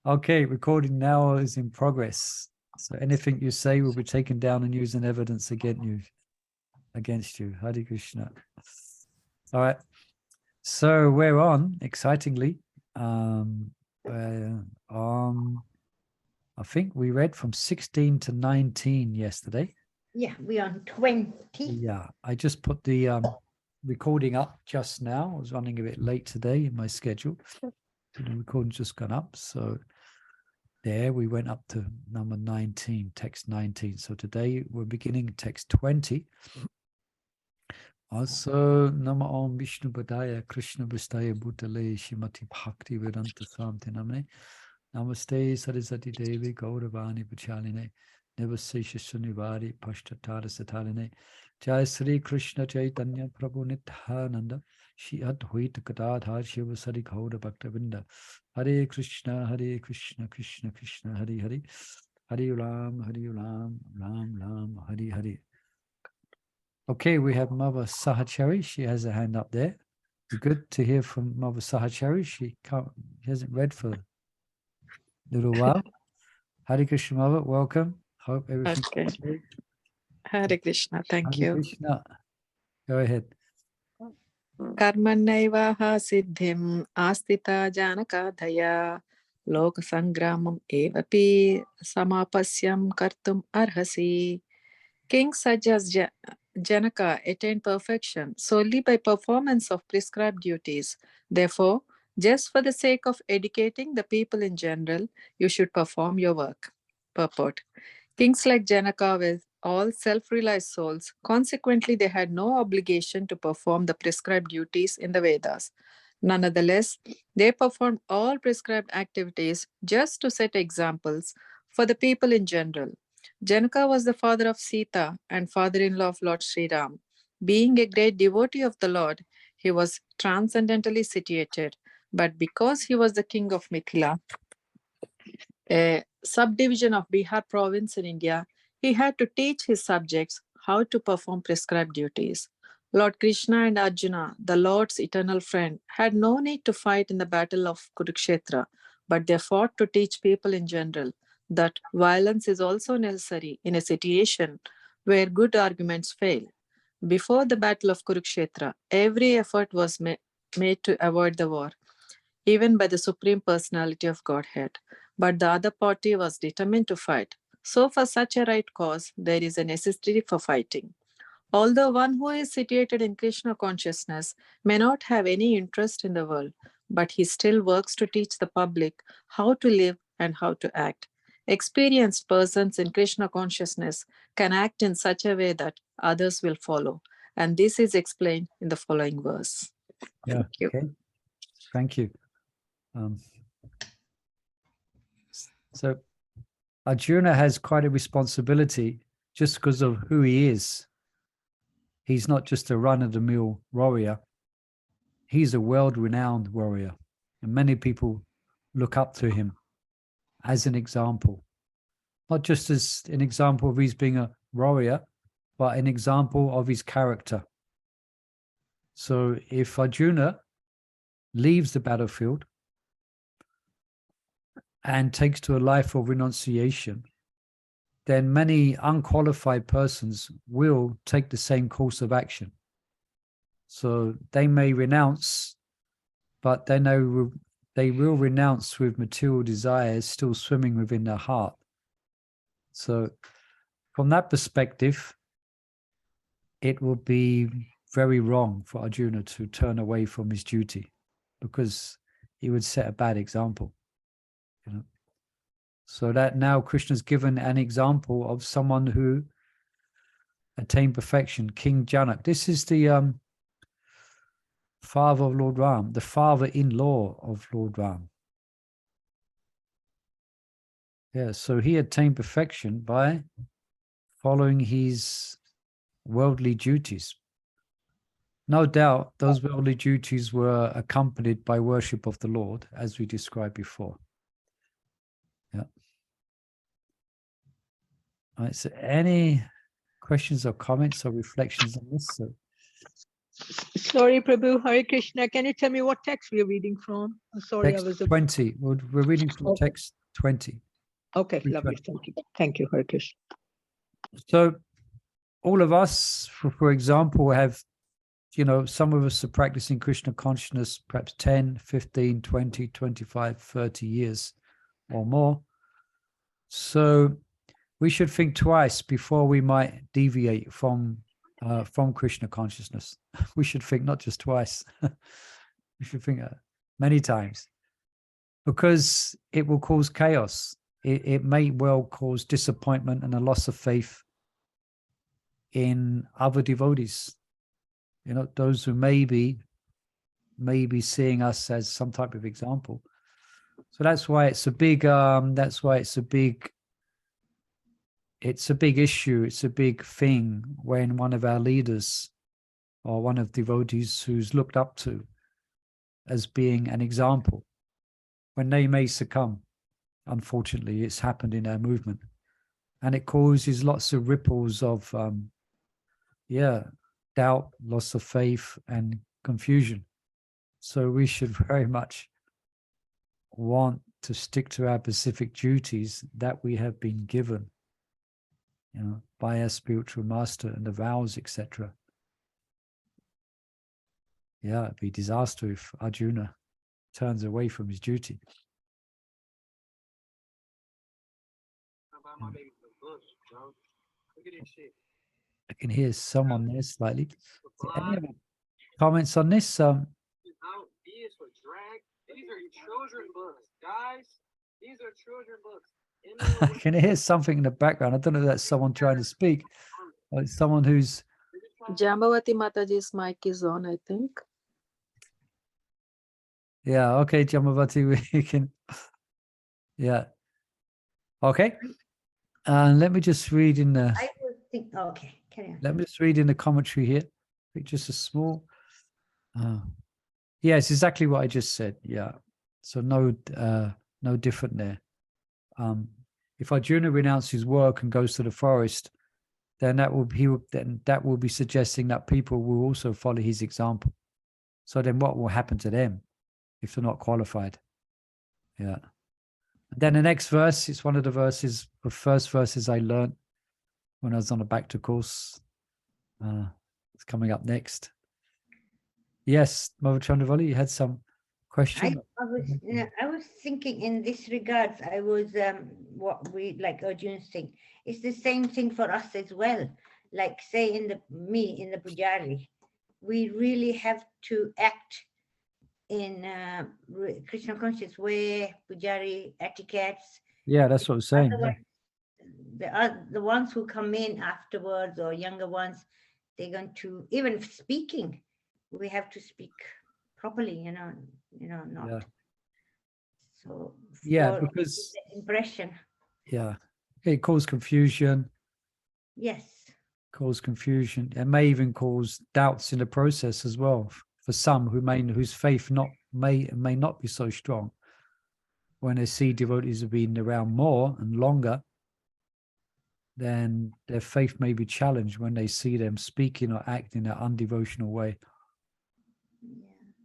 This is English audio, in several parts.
Okay, recording now is in progress. So anything you say will be taken down and used in evidence against you. Hare Krishna. All right. So we're on, excitingly. I think we read from 16 to 19 yesterday. Yeah, we're on 20. Yeah, I just put the recording up just now. I was running a bit late today in my schedule. The recording's just gone up. So there we went up to number 19, text 19. So today we're beginning text 20. Also, Nama Om Vishnu Padaya Krishna Vistaya Bhutale Shimati Bhakti Vedanta Samti Namne Namaste Sarasati Devi Gauravani Pachaline Nevasesha Sunivari Pashtatara Sataline Jai Sri Krishna Chaitanya Prabhu Nithananda Shri Advaita Gadadhar Shiva Sari Gaura Bhaktavinda Hare Krishna Krishna Krishna Hare Hare Hare Ram Ram Ram Hare Hare. Okay, we have Mother Sahachari. She has a hand up there. Good to hear from Mother Sahachari. She hasn't read for a little while. Hare Krishna, Mother. Welcome. Hope everything's okay. Hare Krishna. Thank you. Hare Krishna. Go ahead. Karmanaivaha siddhim astita janakadhaya loka sangramam evapi samapasyam kartum arhasi. Kings such as Janaka attained perfection solely by performance of prescribed duties. Therefore, just for the sake of educating the people in general, you should perform your work. Purport. Kings like Janaka were all self-realized souls. Consequently, they had no obligation to perform the prescribed duties in the Vedas. Nonetheless, they performed all prescribed activities just to set examples for the people in general. Janaka was the father of Sita and father-in-law of Lord Sri Ram. Being a great devotee of the Lord, he was transcendentally situated. But because he was the king of Mithila, a subdivision of Bihar province in India, he had to teach his subjects how to perform prescribed duties. Lord Krishna and Arjuna, the Lord's eternal friend, had no need to fight in the battle of Kurukshetra, but they fought to teach people in general that violence is also necessary in a situation where good arguments fail. Before the battle of Kurukshetra, every effort was made to avoid the war, even by the Supreme Personality of Godhead. But the other party was determined to fight. So for such a right cause, there is a necessity for fighting. Although one who is situated in Krishna consciousness may not have any interest in the world, but he still works to teach the public how to live and how to act. Experienced persons in Krishna consciousness can act in such a way that others will follow. And this is explained in the following verse. Yeah, Thank you. okay. Thank you. So Arjuna has quite a responsibility just because of who he is. He's not just a run-of-the-mill warrior. He's a world-renowned warrior. And many people look up to him as an example. Not just as an example of his being a warrior, but an example of his character. So if Arjuna leaves the battlefield and takes to a life of renunciation, then many unqualified persons will take the same course of action. So they may renounce, but they know they will renounce with material desires still swimming within their heart. So from that perspective, it will be very wrong for Arjuna to turn away from his duty, because he would set a bad example. You know? So that now Krishna's given an example of someone who attained perfection, King Janak. This is the father of Lord Ram, the father-in-law of Lord Ram. Yeah, so he attained perfection by following his worldly duties. No doubt those worldly duties were accompanied by worship of the Lord, as we described before. Yeah. All right, so any questions or comments or reflections on this? So Sorry, Prabhu, Hare Krishna. Can you tell me what text we're reading from? I'm sorry, Text I was 20. We're reading from Okay. text 20. okay. Which Lovely, one? thank you. Thank you, Hare Krishna. So all of us, for example, have, some of us are practicing Krishna consciousness perhaps 10, 15, 20, 25, 30 years or more. So we should think twice before we might deviate from Krishna consciousness. We should think not just twice. We should think many times, because it will cause chaos. It may well cause disappointment and a loss of faith in other devotees, those who may be seeing us as some type of example. So that's why it's a big it's a big issue. It's a big thing when one of our leaders or one of devotees who's looked up to as being an example, when they may succumb. Unfortunately, it's happened in our movement, and it causes lots of ripples of doubt, loss of faith, and confusion. So we should very much want to stick to our specific duties that we have been given, by our spiritual master, and the vows, etc. Yeah, it'd be disaster if Arjuna turns away from his duty. I can hear someone there slightly. Any other comments on this? These are children books, guys. These are children books. I can hear something in the background. I don't know if that's someone trying to speak, or it's someone who's. Jambavati Mataji's mic is on, I think. Yeah, okay, Jamavati, we can. Yeah. Okay. And let me just read in the. I was thinking, okay, carry on. Let me just read in the commentary here. Just a small. Yeah, it's exactly what I just said. Yeah. So no different there. If Arjuna renounces his work and goes to the forest, then that will be suggesting that people will also follow his example. So then what will happen to them if they're not qualified? Yeah. And then the next verse, it's one of the first verses I learned when I was on a Bhakti course. It's coming up next. Yes, Mother Chandravali, you had some question? I was thinking in this regards, I was what we like Arjuna's thing. It's the same thing for us as well. Like say in the Pujari, we really have to act in Krishna conscious way, Pujari etiquettes. Yeah, that's what I was saying. The ones who come in afterwards or younger ones, they're going to, even speaking, we have to speak properly, not. Yeah. So yeah, because the impression. Yeah, it caused confusion. Yes. Cause confusion. It may even cause doubts in the process as well for some whose faith may not be so strong. When they see devotees have been around more and longer, then their faith may be challenged when they see them speaking or acting in an undevotional way.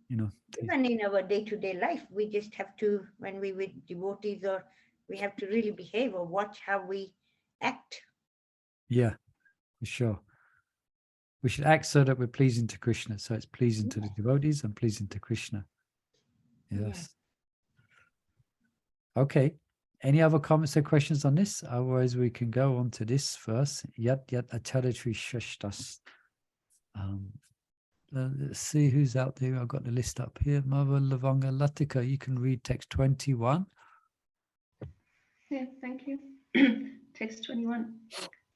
Yeah. Even in our day-to-day life, we just have to, when we with devotees, or we have to really behave or watch how we act. Yeah, for sure. We should act so that we're pleasing to Krishna. So it's pleasing to the devotees and pleasing to Krishna. Yes. Yeah. Okay. Any other comments or questions on this? Otherwise, we can go on to this verse. Yat acharitri shashtas. Let's see who's out there. I've got the list up here. Mother Lavanga Latika, you can read text 21. Yeah, thank you. Text 21.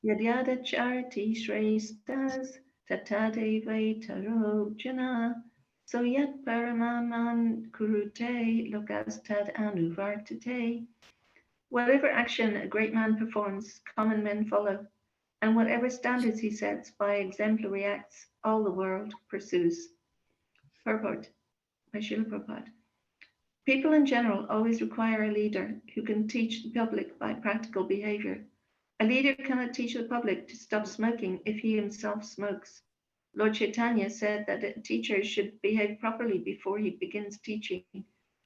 Yadyada chariti shrestas tatadeva taro jana so yat paramaman kurute lokastad anuvartate. Whatever action a great man performs, common men follow, and whatever standards he sets by exemplary acts, all the world pursues. Purport by Srila Prabhupada. People in general always require a leader who can teach the public by practical behavior. A leader cannot teach the public to stop smoking if he himself smokes. Lord Caitanya said that a teacher should behave properly before he begins teaching.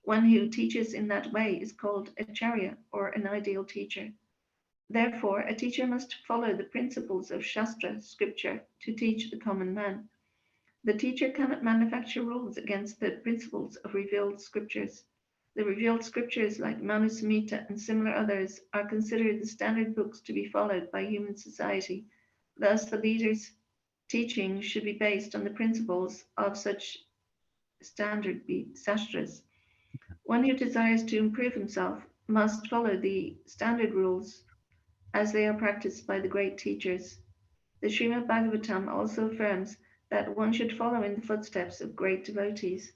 One who teaches in that way is called a charya, or an ideal teacher. Therefore, a teacher must follow the principles of Shastra, scripture, to teach the common man. The teacher cannot manufacture rules against the principles of revealed scriptures. The revealed scriptures like Manusamhita and similar others are considered the standard books to be followed by human society. Thus, the leader's teaching should be based on the principles of such standard sastras. One who desires to improve himself must follow the standard rules as they are practiced by the great teachers. The Srimad Bhagavatam also affirms that one should follow in the footsteps of great devotees,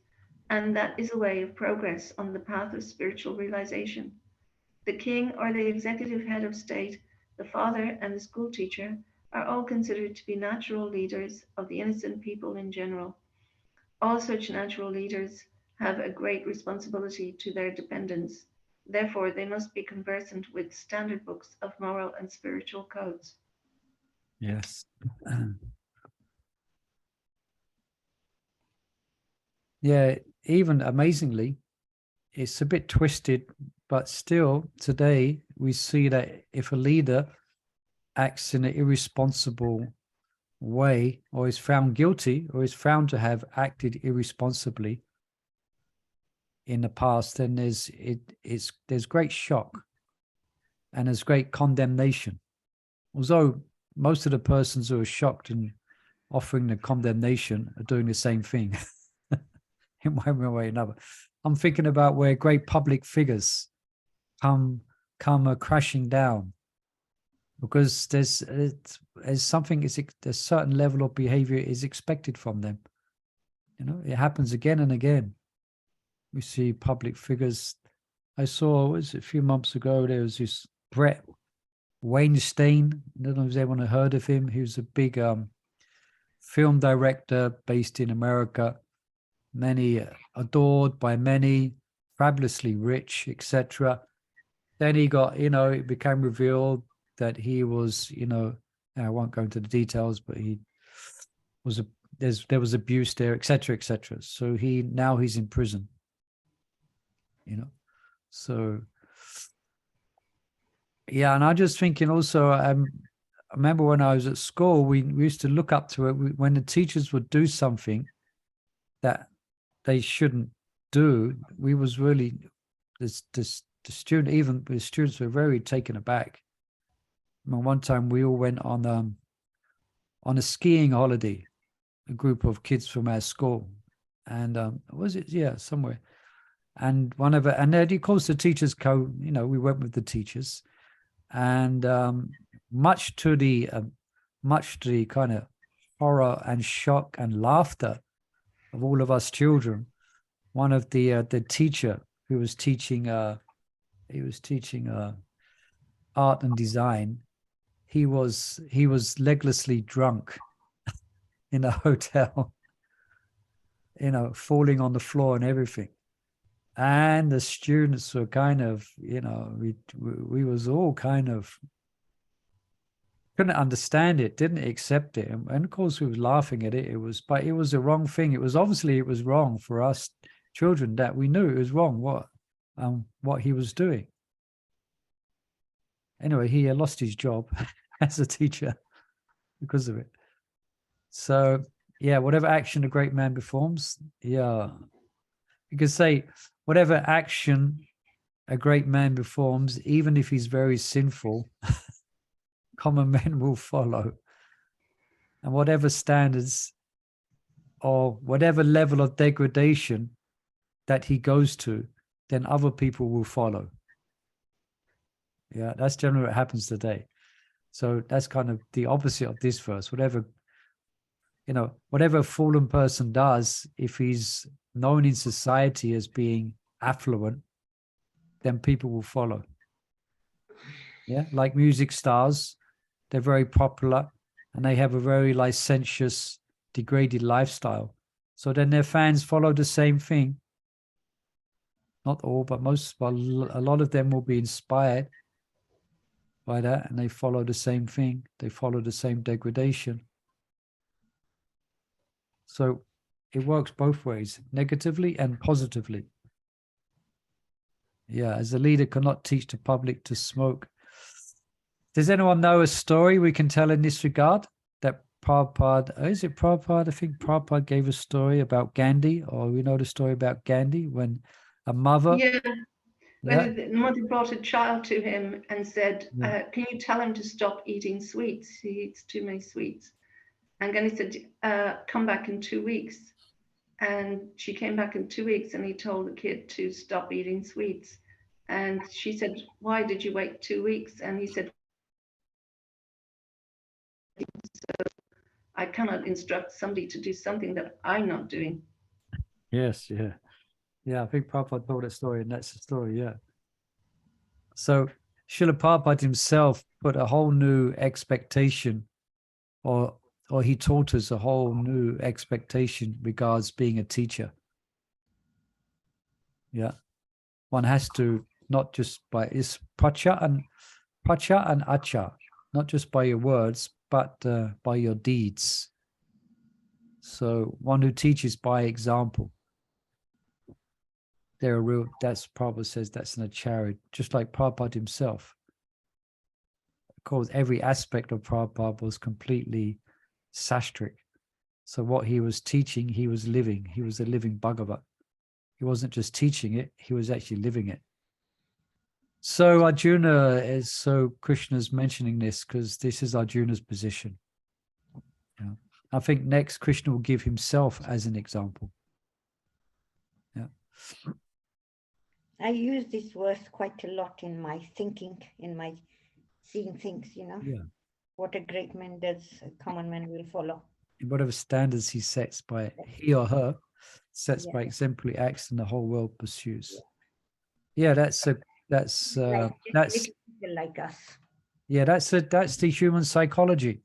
and that is a way of progress on the path of spiritual realization. The king or the executive head of state, the father, and the school teacher are all considered to be natural leaders of the innocent people in general. All such natural leaders have a great responsibility to their dependents. Therefore, they must be conversant with standard books of moral and spiritual codes. Yes. Yeah, even amazingly, it's a bit twisted, but still today we see that if a leader acts in an irresponsible way, or is found guilty, or is found to have acted irresponsibly in the past, then there's great shock and there's great condemnation. Although most of the persons who are shocked and offering the condemnation are doing the same thing in one way or another. I'm thinking about where great public figures come crashing down because there's something, a certain level of behavior is expected from them. You know, it happens again and again. We see public figures. I saw, a few months ago, there was this Brett Weinstein. I don't know if anyone heard of him. He was a big film director based in America. Many adored by many, fabulously rich, etc. Then he got, it became revealed that he was, I won't go into the details, but he was there was abuse there, etc., etc. So now he's in prison. So yeah, and I'm just thinking also, I remember when I was at school, we used to look up to it when the teachers would do something that they shouldn't do. We was really, the students were very taken aback. I mean, one time we all went on a skiing holiday, a group of kids from our school, and was it? Yeah, somewhere. And and then of course the teachers we went with the teachers, and much to the kind of horror and shock and laughter of all of us children, one of the teacher who was teaching art and design, he was leglessly drunk in a hotel, falling on the floor and everything. And the students were kind of, we was all kind of couldn't understand it, didn't accept it. And of course we was laughing at it. But it was the wrong thing. It was wrong for us children, that we knew it was wrong what he was doing. Anyway, he lost his job as a teacher because of it. So yeah, whatever action a great man performs, yeah, you could say whatever action a great man performs, even if he's very sinful, common men will follow. And whatever standards or whatever level of degradation that he goes to, then other people will follow. Yeah, that's generally what happens today. So that's kind of the opposite of this verse. Whatever a fallen person does, if he's known in society as being affluent, then people will follow. Yeah, like music stars, they're very popular and they have a very licentious, degraded lifestyle. So then their fans follow the same thing. Not all, but a lot of them will be inspired by that and they follow the same thing. They follow the same degradation. So it works both ways, negatively and positively. Yeah, as a leader cannot teach the public to smoke. Does anyone know a story we can tell in this regard? That Prabhupada, is it Prabhupada? I think Prabhupada gave a story about Gandhi, or we know the story about Gandhi when a mother. Yeah. Yeah, When the mother brought a child to him and said, Yeah. can you tell him to stop eating sweets? He eats too many sweets. And Gandhi said, come back in 2 weeks. And she came back in 2 weeks and he told the kid to stop eating sweets. And she said, why did you wait 2 weeks? And he said, so I cannot instruct somebody to do something that I'm not doing. Yes, yeah. Yeah, I think Prabhupada told that story, and that's the story, yeah. So Srila Prabhupada himself put a whole new expectation, or he taught us a whole new expectation regards being a teacher. Yeah. One has to not just by is pracha and acha, not just by your words, but by your deeds. So one who teaches by example. They're a real, that's Prabhupada says that's an acharya, just like Prabhupada himself. Of course, every aspect of Prabhupada was completely sastric. So what he was teaching, he was living. He was a living Bhagavat. He wasn't just teaching it, he was actually living it. So Arjuna is, so Krishna's mentioning this because this is Arjuna's position. Yeah. I think next Krishna will give himself as an example. Yeah. I use this verse quite a lot in my thinking, in my seeing things, you know. Yeah. What a great man does, a common man will follow. In whatever standards he sets by he or her, sets Yeah. by exemplary acts, and the whole world pursues. Yeah, that's Like just little people like us. yeah, that's the human psychology.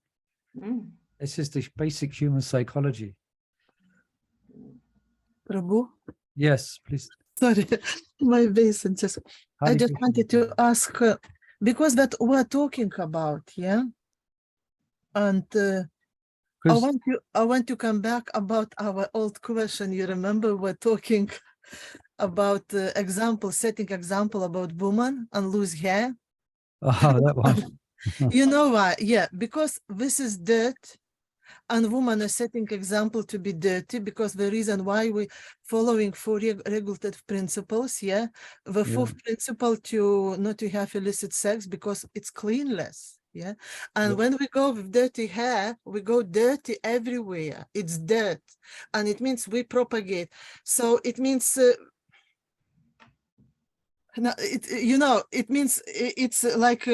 Mm. This is the basic human psychology. Prabhu, Yes, please. sorry, my obeisance. I Hare just Krishna. wanted to ask, because that we're talking about, yeah? And I 'Cause- want to come back about our old question. You remember we're talking about example, setting example about woman and lose hair. oh, that one. You know why? Yeah, because this is dirt, and woman is setting example to be dirty, because the reason why we following four regulative principles, yeah, the Yeah. fourth principle to not to have illicit sex because it's cleanless, yeah, and Yeah. when we go with dirty hair, we go dirty everywhere. It's dirt, and it means we propagate. So it means. No, it means it's like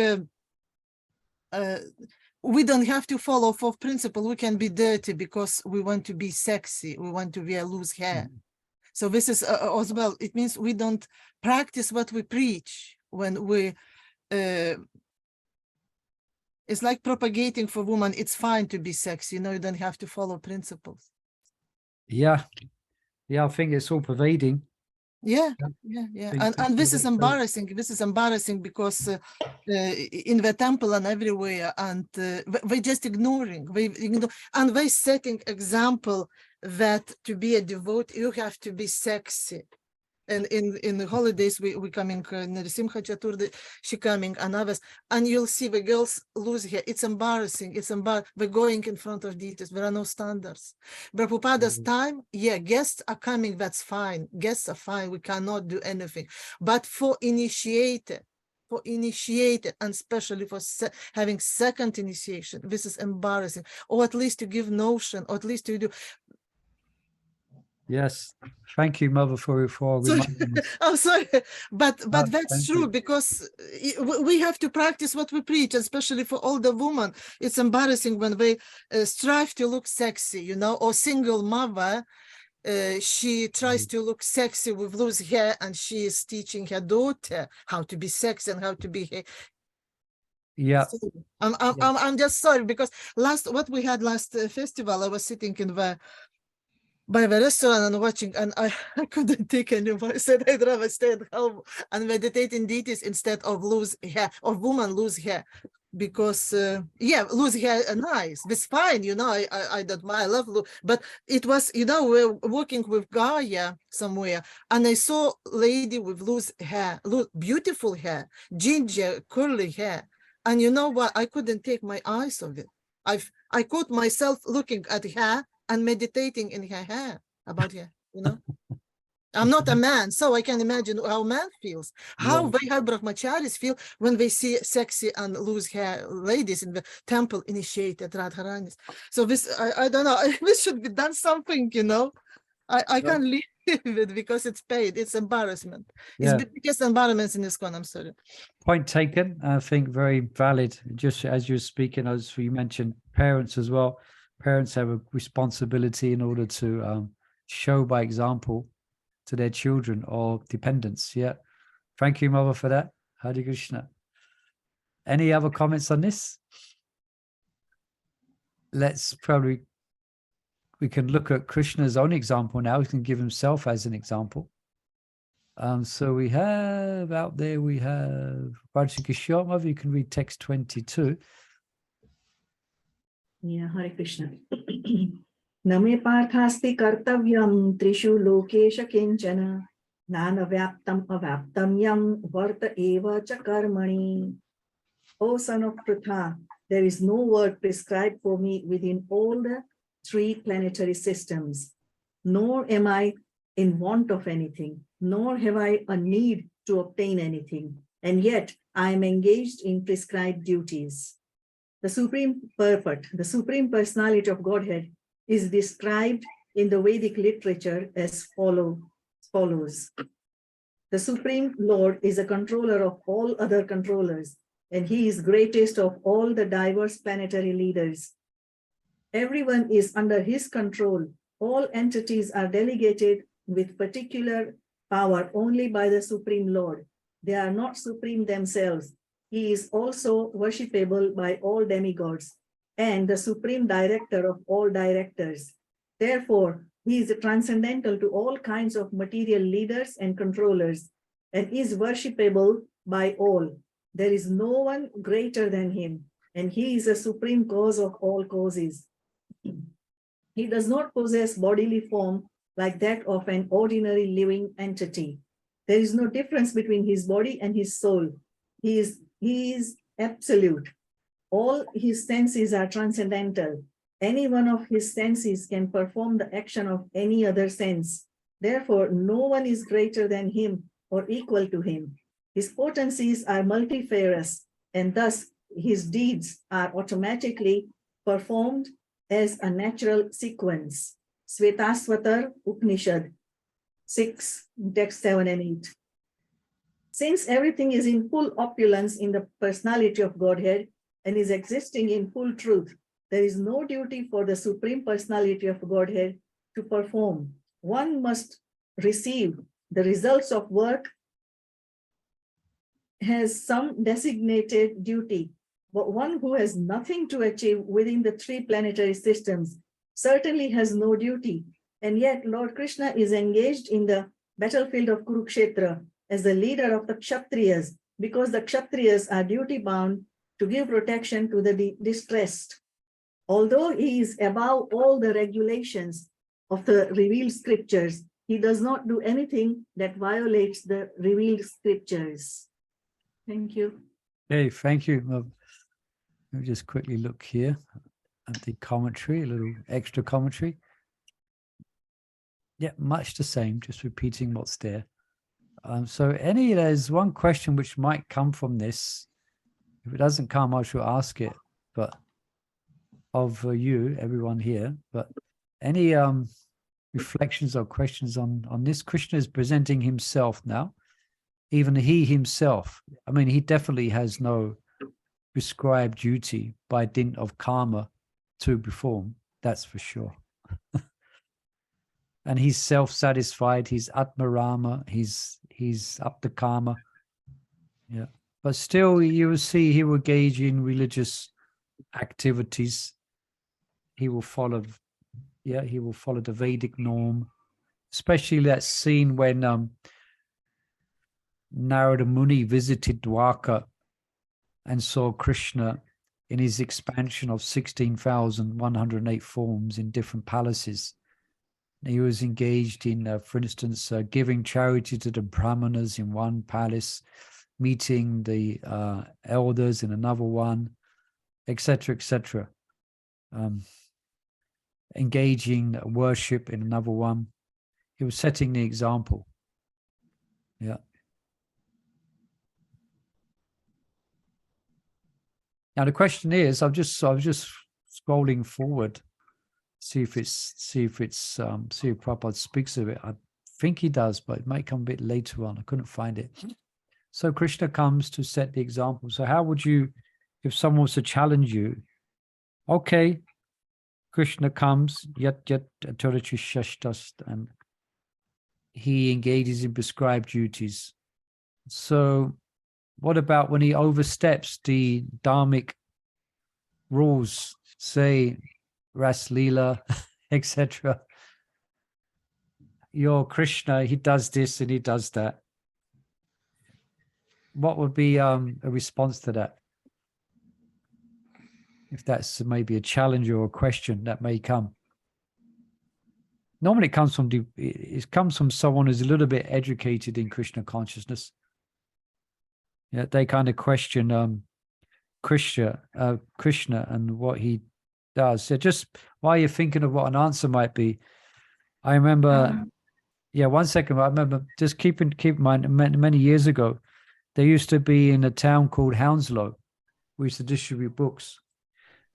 we don't have to follow fourth principle. We can be dirty because we want to be sexy. We want to wear loose hair. So this is as well. It means we don't practice what we preach when we. It's like propagating for women. It's fine to be sexy. You don't have to follow principles. Yeah. Yeah, I think it's all pervading. Yeah. And this is embarrassing. This is embarrassing because in the temple and everywhere, and we're just ignoring. And we're setting example that to be a devotee, you have to be sexy. And in the holidays, we coming, Narasimha Chaturthi, she coming, and others, and you'll see the girls lose hair. It's embarrassing. We're going in front of deities. There are no standards. Prabhupada's time, yeah, guests are coming. That's fine. Guests are fine. We cannot do anything. But for initiated, and especially for having second initiation, this is embarrassing. Or at least to give notion, or at least to do. Yes. Thank you, Mother, for reminding us. I'm sorry, but that's thank true, you. because we have to practice what we preach, especially for older women. It's embarrassing when they strive to look sexy, or single mother. She tries to look sexy with loose hair, and she is teaching her daughter how to be sexy and how to be. Yeah. So, I'm just sorry, because what we had last festival, I was sitting by the restaurant and watching, and I couldn't take anymore. I said I'd rather stay at home and meditate in deities instead of lose hair, of woman lose hair. because yeah, lose hair nice. It's fine, you know. I don't mind. I love lose, but it was, you know, we're walking with Gaia somewhere, and I saw lady with loose hair, beautiful hair, ginger curly hair, and you know what? I couldn't take my eyes off it. I caught myself looking at her and meditating in her hair about her, you know. I'm not a man, so I can imagine how a man feels. How Vaihai Brahmacharis feel when they see sexy and loose hair ladies in the temple initiated Radharanis. So this, I don't know, this should be done something, you know. I can't leave it because it's paid. It's embarrassment. It's the biggest embarrassment in ISKCON, I'm sorry. Point taken. I think very valid. Just as you were speaking, as you mentioned, parents as well. Parents have a responsibility in order to show by example to their children or dependents. Yeah. Thank you, Mother, for that. Hare Krishna. Any other comments on this? Let's probably, we can look at Krishna's own example now. He can give himself as an example. So we have out there, we have Rajikishore. Mother, you can read text 22. Yeah, Hare Krishna. Name parthasti kartavyam trishu lokesha kinchana nana vyaptam avyaptam yam varta eva cha karmani. O son of Pritha, there is no word prescribed for me within all the three planetary systems, nor am I in want of anything, nor have I a need to obtain anything, and yet I am engaged in prescribed duties. The Supreme Purport, the Supreme Personality of Godhead, is described in the Vedic literature as follows. The Supreme Lord is a controller of all other controllers, and he is greatest of all the diverse planetary leaders. Everyone is under his control. All entities are delegated with particular power only by the Supreme Lord. They are not supreme themselves. He is also worshipable by all demigods and the supreme director of all directors. Therefore, he is transcendental to all kinds of material leaders and controllers and is worshipable by all. There is no one greater than him, and he is a supreme cause of all causes. He does not possess bodily form like that of an ordinary living entity. There is no difference between his body and his soul. He is absolute. All his senses are transcendental. Any one of his senses can perform the action of any other sense. Therefore, no one is greater than him or equal to him. His potencies are multifarious, and thus his deeds are automatically performed as a natural sequence. Svetaswatar Upanishad 6, text 7 and 8. Since everything is in full opulence in the personality of Godhead and is existing in full truth, there is no duty for the Supreme Personality of Godhead to perform. One must receive the results of work has some designated duty, but one who has nothing to achieve within the three planetary systems certainly has no duty. And yet Lord Krishna is engaged in the battlefield of Kurukshetra as the leader of the Kshatriyas, because the Kshatriyas are duty bound to give protection to the distressed. Although he is above all the regulations of the revealed scriptures, he does not do anything that violates the revealed scriptures. Thank you. Hey, thank you. Let me just quickly look here at the commentary, a little extra commentary. Yeah, much the same, just repeating what's there. So there's one question which might come from this. If it doesn't come, I shall ask it, but of you, everyone here, but any reflections or questions on this? Krishna is presenting himself now, even he himself. I mean, he definitely has no prescribed duty by dint of karma to perform, that's for sure. And he's self-satisfied, he's Atmarama, he's up to karma. Yeah. But still, you will see he will engage in religious activities. He will follow, he will follow the Vedic norm, especially that scene when Narada Muni visited Dwarka and saw Krishna in his expansion of 16,108 forms in different palaces. He was engaged in, for instance, giving charity to the brahmanas in one palace, meeting the elders in another one, etc., etc. Engaging worship in another one. He was setting the example. Yeah. Now the question is, I was just scrolling forward, see if Prabhupada speaks of it. I think he does, but it might come a bit later on. I couldn't find it. So Krishna comes to set the example. So how would you, if someone was to challenge you, okay, Krishna comes, yet authority shashtast, and he engages in prescribed duties. So what about when he oversteps the dharmic rules, say Ras Leela, etc.? Your Krishna, he does this and he does that. What would be a response to that? If that's maybe a challenge or a question that may come. Normally it comes from someone who's a little bit educated in Krishna consciousness. Yeah, they kind of question Krishna and what he does. So just while you're thinking of what an answer might be, I remember, yeah, 1 second. I remember just keep in mind, many years ago, there used to be in a town called Hounslow, we used to distribute books.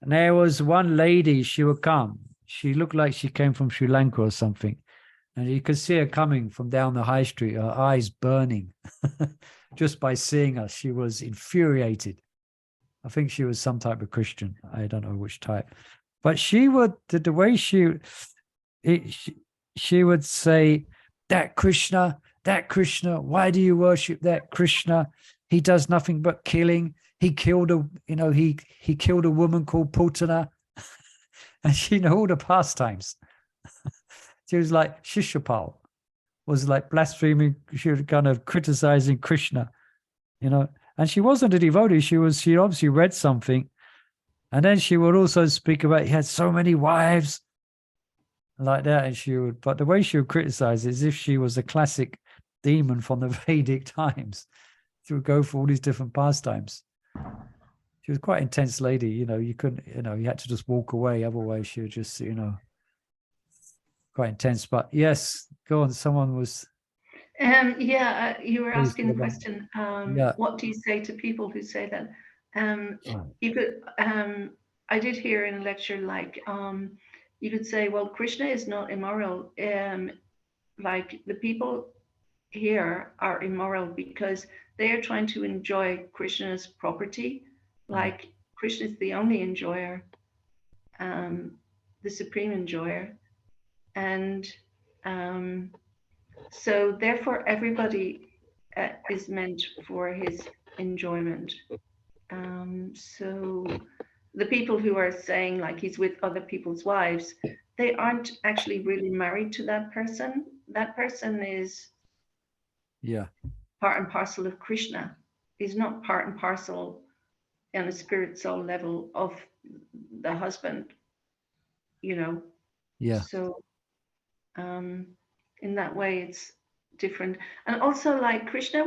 And there was one lady, she would come. She looked like she came from Sri Lanka or something. And you could see her coming from down the high street, her eyes burning. Just by seeing us, she was infuriated. I think she was some type of Christian. I don't know which type. But she would, the way she would say, that Krishna, why do you worship that Krishna? He does nothing but killing. He killed he killed a woman called Putana. And she knew all the pastimes. She was like Shishapal, was like blaspheming. She was kind of criticizing Krishna, and she wasn't a devotee. She obviously read something. And then she would also speak about he had so many wives like that. And but the way she would criticize is as if she was a classic demon from the Vedic times. She would go for all these different pastimes. She was quite an intense lady, you couldn't, you had to just walk away. Otherwise she would just, quite intense. But yes, go on. Someone was. You were asking the question, yeah. What do you say to people who say that? You could, I did hear in a lecture, like, you could say, well, Krishna is not immoral. Like the people here are immoral because they are trying to enjoy Krishna's property. Like Krishna is the only enjoyer, the supreme enjoyer. And so therefore everybody is meant for his enjoyment. So the people who are saying like he's with other people's wives, they aren't actually really married to that person. That person is part and parcel of Krishna. He's not part and parcel on a spirit soul level of the husband, So in that way it's different. And also like Krishna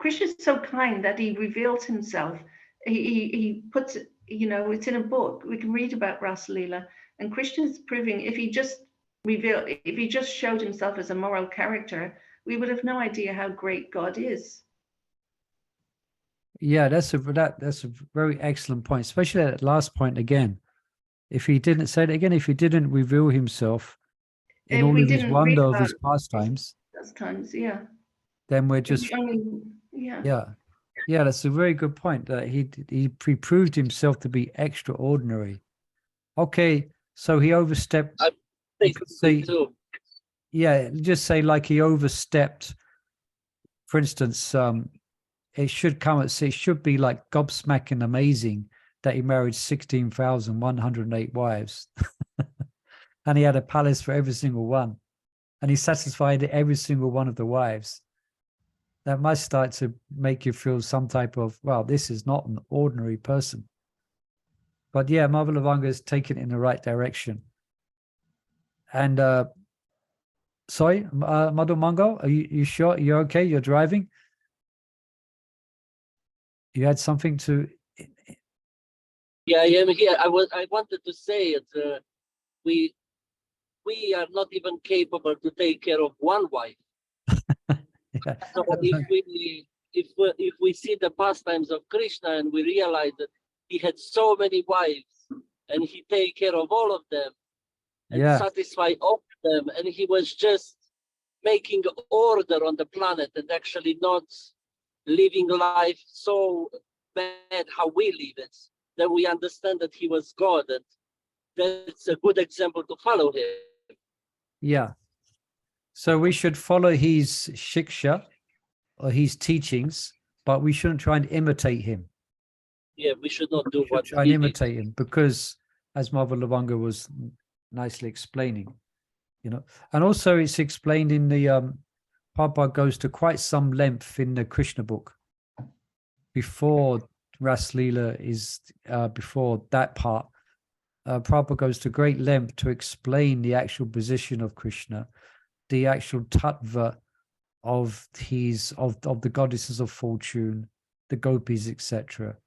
is so kind that he reveals himself. He puts, it's in a book. We can read about Rasa Leela, and Krishna is proving if he just showed himself as a moral character, we would have no idea how great God is. Yeah, that's a very excellent point, especially that last point again. If he didn't say it again, if he didn't reveal himself in all of his wonder of his pastimes, then we're just that's a very good point. That he proved himself to be extraordinary. Okay, so he overstepped. Just say like he overstepped. For instance, it should be like gobsmacking amazing that he married 16,108 wives. And he had a palace for every single one. And he satisfied every single one of the wives. that must start to make you feel some type of, well, this is not an ordinary person. But yeah, Mahaprabhu is taken in the right direction. And sorry, Madhu Mango, are you sure you're okay? You're driving? You had something to? Yeah, I am here. I wanted to say that we are not even capable to take care of one wife. Yeah. So if we see the pastimes of Krishna and we realize that he had so many wives and he take care of all of them and Yeah. satisfy all of them, and he was just making order on the planet and actually not living life so bad how we live it, then we understand that he was God, and that's a good example to follow him. Yeah. So we should follow his shiksha or his teachings, but we shouldn't try and imitate him. Yeah, we should not do We should what try and he imitate him, because as Mother Lavanga was nicely explaining, you know, and also it's explained in the Prabhupada goes to quite some length in the Krishna book before Ras Leela is before that part. Prabhupada goes to great length to explain the actual position of Krishna, the actual tattva of the goddesses of fortune, the gopis, etc.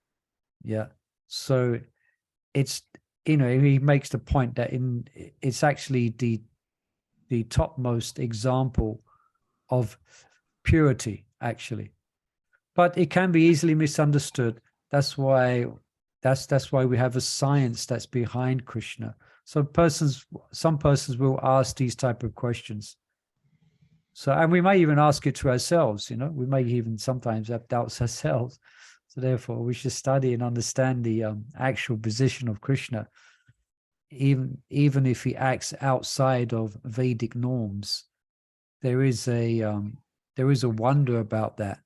Yeah. So it's, you know, he makes the point that it's actually the topmost example of purity, actually. But it can be easily misunderstood. That's why we have a science that's behind Krishna. So some persons will ask these type of questions. So, and we may even ask it to ourselves, you know, we may even sometimes have doubts ourselves. So therefore we should study and understand the actual position of Krishna, even if he acts outside of Vedic norms. There is a wonder about that.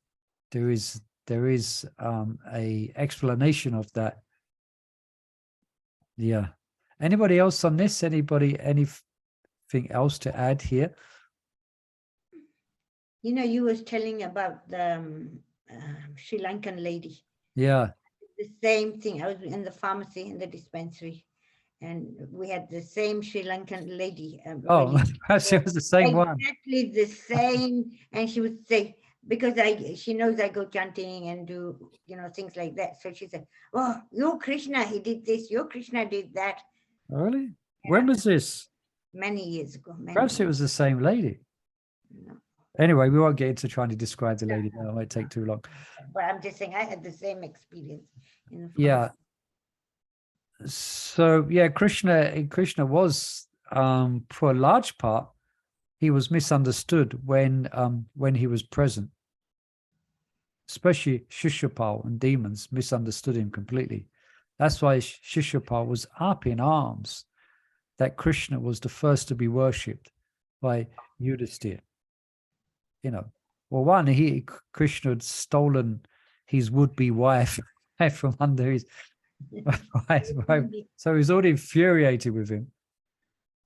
There is a explanation of that. Yeah. Anybody else on this? Anybody, anything else to add here? You know, you was telling about the Sri Lankan lady. Yeah. The same thing. I was in the pharmacy, in the dispensary, and we had the same Sri Lankan lady. Oh, perhaps it was the same one. Exactly the same. And she would say, because she knows I go chanting and do, you know, things like that. So she said, "Oh, your Krishna, he did this. Your Krishna did that." Really? When was this? Many years ago. Perhaps it was the same lady. No. Anyway, we won't get into trying to describe the lady now. It might take too long. But I'm just saying I had the same experience. In the Yeah. So yeah, Krishna was for a large part, he was misunderstood when he was present. Especially Shishupal and demons misunderstood him completely. That's why Shishupal was up in arms that Krishna was the first to be worshipped by Yudhisthira. You know, well, one, Krishna had stolen his would-be wife from under his wife, so he's all infuriated with him.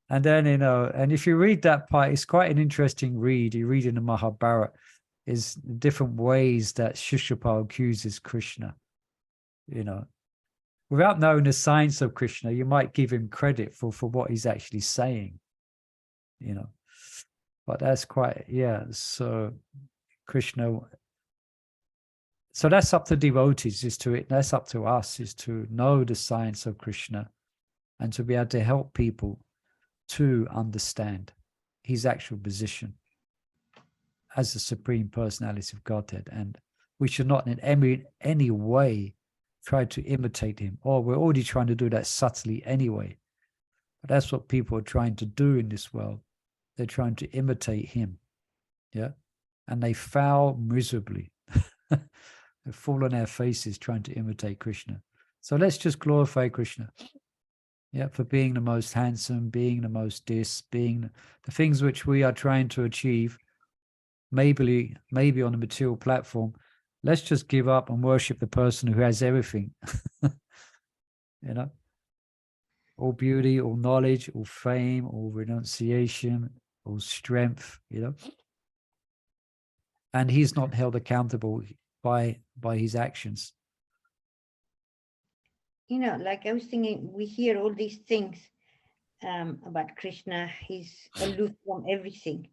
And then, you know, and if you read that part, it's quite an interesting read. You read in the Mahabharata, is different ways that Shishupal accuses Krishna. You know, without knowing the science of Krishna, you might give him credit for what he's actually saying. You know, but that's quite, yeah. So Krishna. So that's up to devotees, that's up to us, is to know the science of Krishna and to be able to help people to understand his actual position as the Supreme Personality of Godhead. And we should not in any way try to imitate him, or we're already trying to do that subtly anyway. But that's what people are trying to do in this world. They're trying to imitate him. Yeah. And they fail miserably. They fall on their faces trying to imitate Krishna. So let's just glorify Krishna. Yeah, for being the most handsome, being the most being the things which we are trying to achieve, maybe on a material platform. Let's just give up and worship the person who has everything. You know, all beauty, all knowledge, all fame, all renunciation, all strength, you know. and he's not held accountable by his actions. You know, like I was thinking, we hear all these things about Krishna. He's aloof from everything.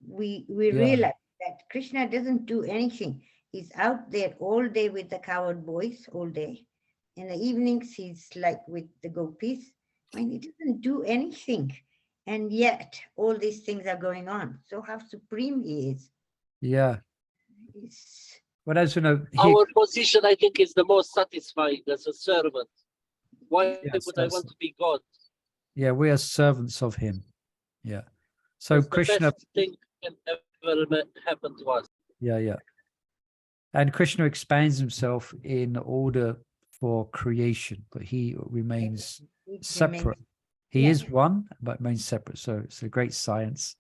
We realize that Krishna doesn't do anything. He's out there all day with the cowherd boys all day. In the evenings, he's like with the gopis. I mean, he doesn't do anything. And yet all these things are going on. So how supreme he is. Yeah. He's, But as you know, Our position, I think, is the most satisfying as a servant. Why Yes, would I want to be God? yeah, we are servants of him. Yeah. So That's Krishna, the best thing can ever happen to us. yeah. And Krishna expands himself in order for creation, but he remains separate. He is one, but remains separate. So it's a great science.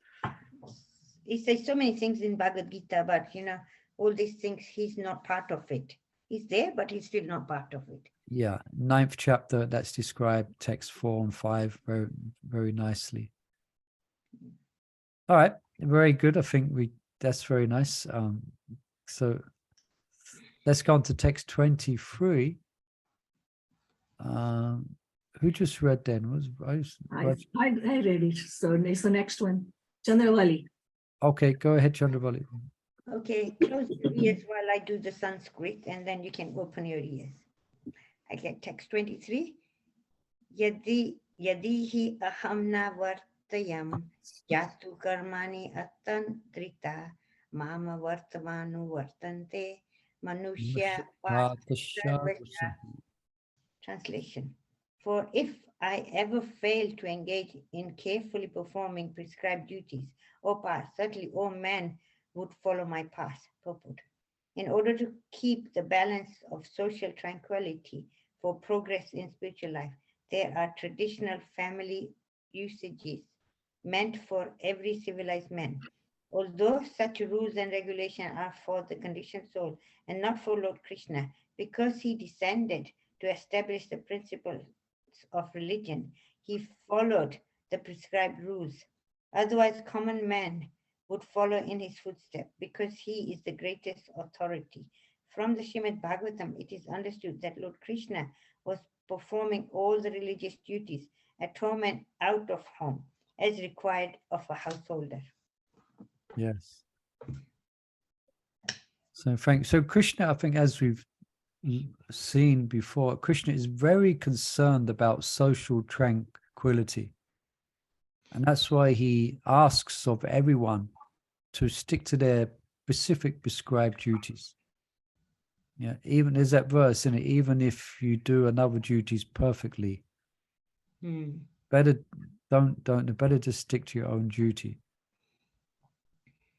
He says so many things in Bhagavad-Gita, but you know, all these things, he's not part of it. He's there, but he's still not part of it. Yeah, 9th chapter, that's described, text 4 and 5, very, very nicely. All right, very good. I think that's very nice. So let's go on to text 23. Who just read then? I read it. So it's the next one. Chandravali. Okay, go ahead, Chandravali. Okay, close your ears while I do the Sanskrit, and then you can open your ears. I get text 23. Yadi hi aham na vartayam yatu karmani attantrita mama vartamanu vartante manushya sarvasya. Translation. For if I ever fail to engage in carefully performing prescribed duties or paths, certainly all men would follow my path. Purport. In order to keep the balance of social tranquility for progress in spiritual life, there are traditional family usages meant for every civilized man. Although such rules and regulations are for the conditioned soul and not for Lord Krishna, because he descended to establish the principles of religion, he followed the prescribed rules. Otherwise, common man would follow in his footsteps because he is the greatest authority. From the Srimad Bhagavatam, it is understood that Lord Krishna was performing all the religious duties at home and out of home, as required of a householder. Yes. So Frank, so Krishna, I think, as we've seen before, Krishna is very concerned about social tranquility. And that's why he asks of everyone to stick to their specific prescribed duties. Yeah, even there's that verse in it, even if you do another duties perfectly, better better just stick to your own duty.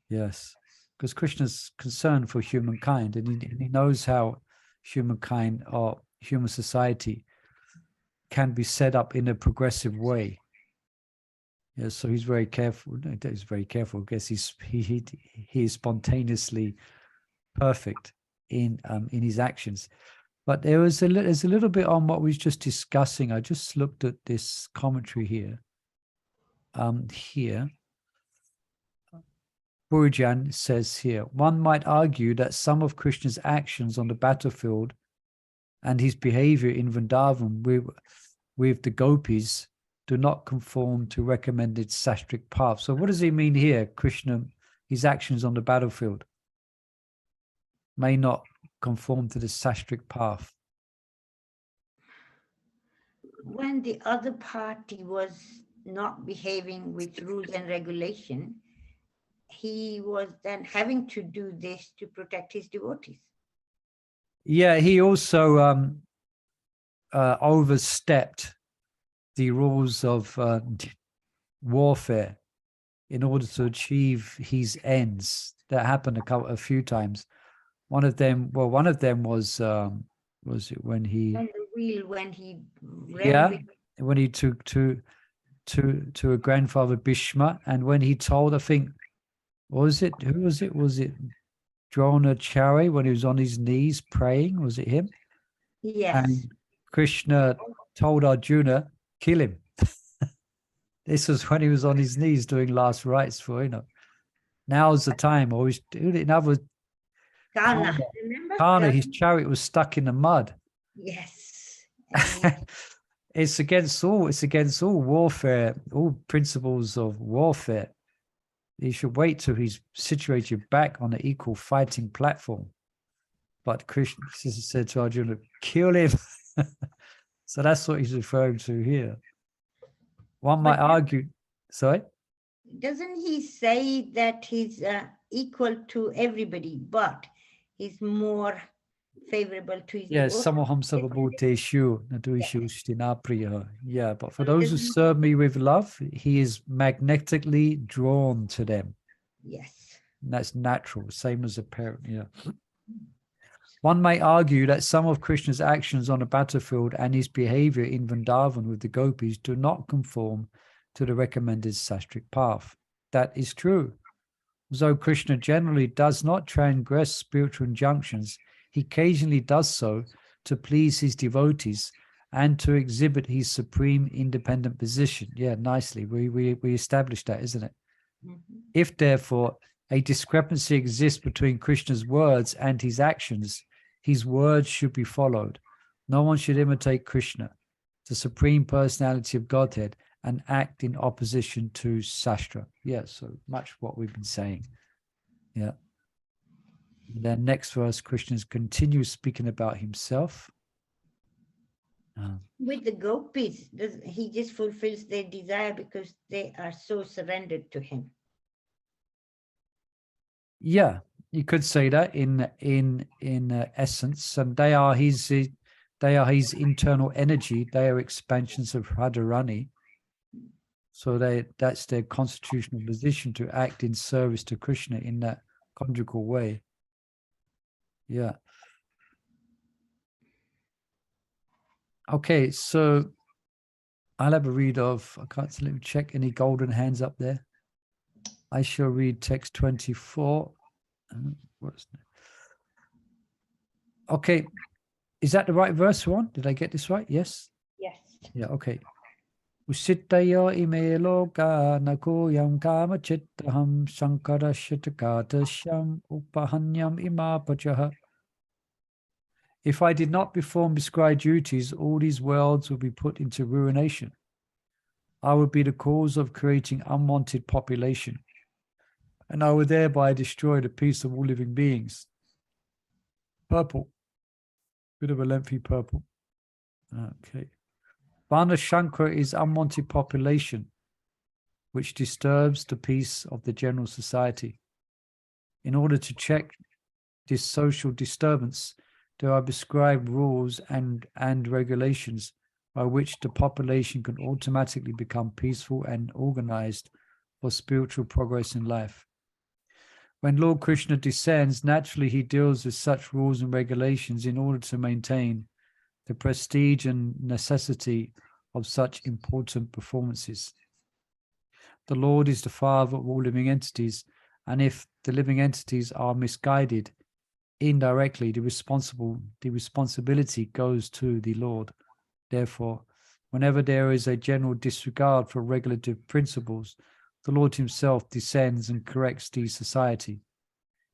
Yes, because Krishna's concerned for humankind, and he knows how humankind or human society can be set up in a progressive way. Yes, so he's very careful. He's very careful because he is spontaneously perfect in his actions. But there's a little bit on what we was just discussing. I just looked at this commentary here. Here, Burjan says here, one might argue that some of Krishna's actions on the battlefield and his behavior in Vrindavan with the gopis do not conform to recommended sastric path. So what does he mean here? Krishna, his actions on the battlefield may not conform to the sastric path. When the other party was not behaving with rules and regulation, he was then having to do this to protect his devotees. Yeah, he also overstepped the rules of warfare in order to achieve his ends. That happened a few times. One of them was it when he And the wheel when he ran when he took to a grandfather Bhishma, and when he told, I think, who was it? Was it Dronacharya when he was on his knees praying? Was it him? Yes. And Krishna told Arjuna, kill him. This was when he was on his knees doing last rites for, Now's the time. Or he's doing it in other Kana, remember? Kana, his chariot was stuck in the mud. Yes. And It's against all warfare, all principles of warfare. You should wait till he's situated back on an equal fighting platform. But Krishna said to Arjuna, kill him. So that's what he's referring to here. One might argue, sorry? doesn't he say that he's equal to everybody, but he's more favorable to his Yes, devotees? samoham sarvabhuteshu naduishu shtinapriya. Yeah, but for So those who doesn't- serve me with love, he is magnetically drawn to them. Yes. And that's natural, same as a parent, yeah. One may argue that some of Krishna's actions on the battlefield and his behavior in Vrindavan with the gopis do not conform to the recommended sastric path. That is true. Though Krishna generally does not transgress spiritual injunctions, he occasionally does so to please his devotees and to exhibit his supreme independent position. Yeah, nicely. We established that, isn't it? Mhm. If, therefore, a discrepancy exists between Krishna's words and his actions, his words should be followed. No one should imitate Krishna, the Supreme Personality of Godhead, and act in opposition to Sastra. Yeah, so much what we've been saying. Yeah. And then next verse, Krishna continues speaking about himself. With the gopis, he just fulfills their desire because they are so surrendered to him. Yeah, you could say that in essence, and they are his internal energy. They are expansions of Radharani. So that's their constitutional position to act in service to Krishna in that conjugal way. Yeah. Okay, so I'll have a read of, I can't let me check any golden hands up there. I shall read text 24. Okay, is that the right verse one? Did I get this right? Yes? Yes. Yeah, okay. Usittaya ime loka nakoyam kama chittaham sankarashitakatasyam upahanyam imapachaha. If I did not perform prescribed duties, all these worlds would be put into ruination. I would be the cause of creating unwanted population, and I would thereby destroy the peace of all living beings. Purple. Bit of a lengthy purple. Okay. Varna Shankara is unwanted population, which disturbs the peace of the general society. In order to check this social disturbance, there are prescribed rules and regulations by which the population can automatically become peaceful and organized for spiritual progress in life. When Lord Krishna descends, naturally he deals with such rules and regulations in order to maintain the prestige and necessity of such important performances. The Lord is the father of all living entities, and if the living entities are misguided, indirectly the responsibility goes to the Lord. Therefore, whenever there is a general disregard for regulative principles, the Lord himself descends and corrects the society.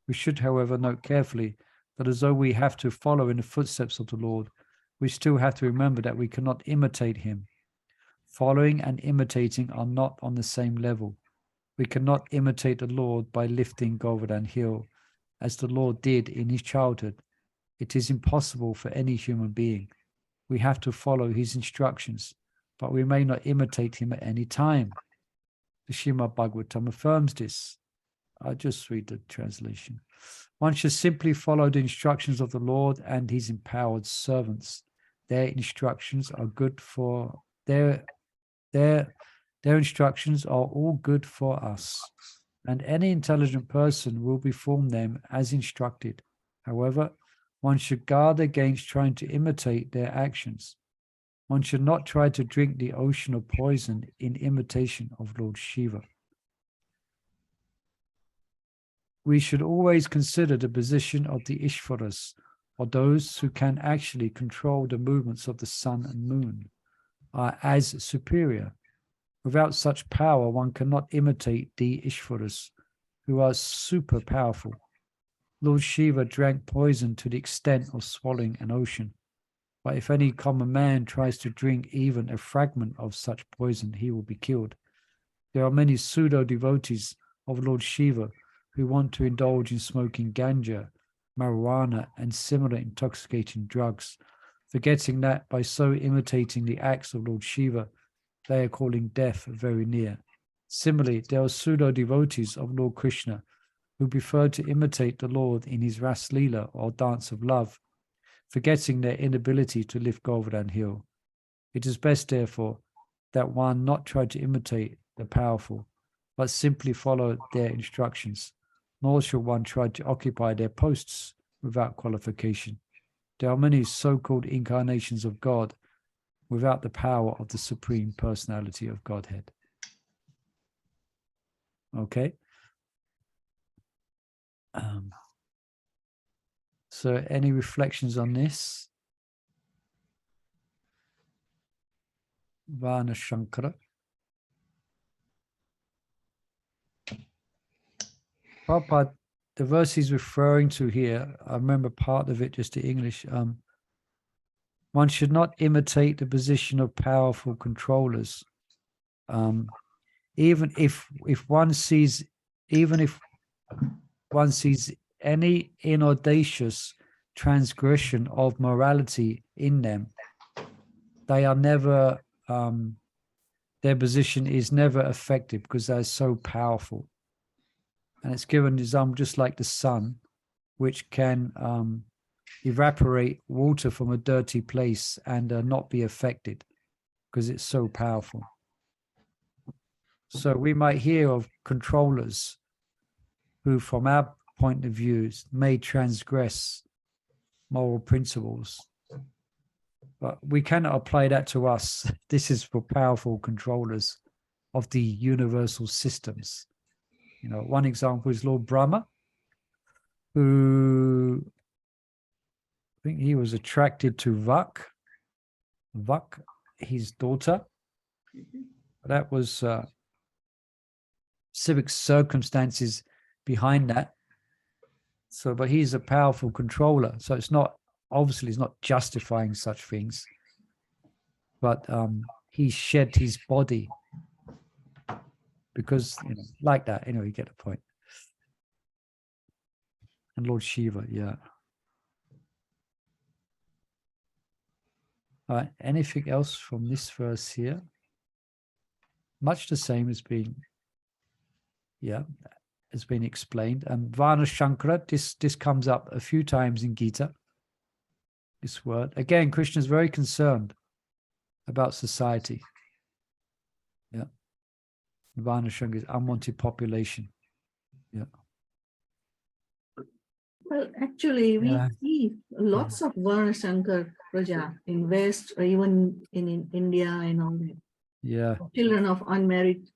We should, however, note carefully that although we have to follow in the footsteps of the Lord, we still have to remember that we cannot imitate him. Following and imitating are not on the same level. We cannot imitate the Lord by lifting Govardhan Hill, as the Lord did in his childhood. It is impossible for any human being. We have to follow his instructions, but we may not imitate him at any time. The Srimad Bhagavatam affirms this. I'll just read the translation. One should simply follow the instructions of the Lord and his empowered servants. Their instructions are good for their instructions are all good for us, and any intelligent person will perform them as instructed. However, one should guard against trying to imitate their actions. One should not try to drink the ocean of poison in imitation of Lord Shiva. We should always consider the position of the Ishvaras, or those who can actually control the movements of the sun and moon, as superior. Without such power, one cannot imitate the Ishvaras, who are super powerful. Lord Shiva drank poison to the extent of swallowing an ocean. But if any common man tries to drink even a fragment of such poison, he will be killed. There are many pseudo-devotees of Lord Shiva who want to indulge in smoking ganja, marijuana, and similar intoxicating drugs, forgetting that by so imitating the acts of Lord Shiva, they are calling death very near. Similarly, there are pseudo-devotees of Lord Krishna who prefer to imitate the Lord in his Ras Leela or dance of love, forgetting their inability to lift Govardhan Hill. It is best, therefore, that one not try to imitate the powerful, but simply follow their instructions, nor should one try to occupy their posts without qualification. There are many so-called incarnations of God without the power of the Supreme Personality of Godhead. Okay? So any reflections on this? Vana Shankara. Prabhupada, the verse he's referring to here, I remember part of it, just in English. One should not imitate the position of powerful controllers. Even if one sees any inaudacious transgression of morality in them, they are never, their position is never affected because they're so powerful. And it's given example just like the sun, which can evaporate water from a dirty place and not be affected because it's so powerful. So we might hear of controllers who, from our point of view, may transgress moral principles, but we cannot apply that to us. This is for powerful controllers of the universal systems. You know, one example is Lord Brahma, who I think he was attracted to Vak, his daughter. That was civic circumstances behind that. So, but he's a powerful controller. So it's not, obviously, he's not justifying such things. But he shed his body because, you know, like that. Anyway, you get the point. And Lord Shiva, yeah. All right. Anything else from this verse here? Much the same as being, yeah, has been explained. And Vana Shankara, this comes up a few times in Gita. This word. Again, Krishna is very concerned about society. Yeah. Vana Shankara is unwanted population. Yeah. Well, actually, we Yeah. see lots of Varna Shankar Praja in West, or even in India and all that. Yeah. Children of unmarried